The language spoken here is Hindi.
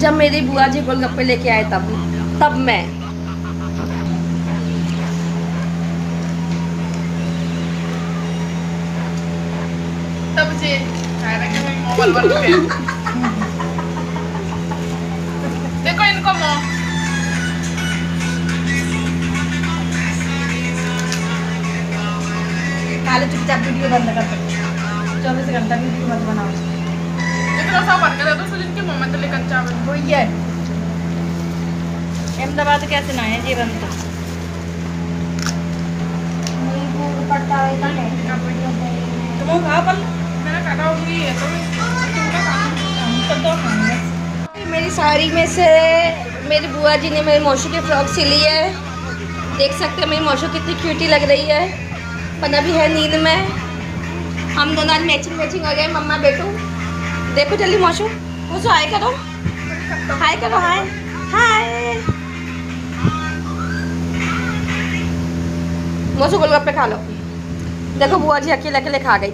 जब मेरी बुआ जी गोलगप्पे लेके आए तब मैं तब से मोबाइल बंद कर देखो इनको मो काले चुपचाप वीडियो बंद कर दो 24 घंटा वीडियो मत बनाओ इतना सा बन गया तो सुजिन के मोमेंट लेकर चावल वही है अहमदाबाद कैसे ना है जीवन तो तुम खाओ पल मैंने कहा होगी है तो मेरी साड़ी में से मेरी बुआ जी ने मेरी मौसी की फ्रॉक सिली है। देख सकते हैं मेरी मौसी कितनी क्यूटी लग रही है। पना भी है नींद में। हम दोनों आज मैचिंग हो गए मम्मा बेटू। देखो जल्दी मौसू मौसू हाय करो हाय करो हाय हाय मौसू गोलगप्पे खा लो। देखो बुआ जी अकेले अकेले खा गई।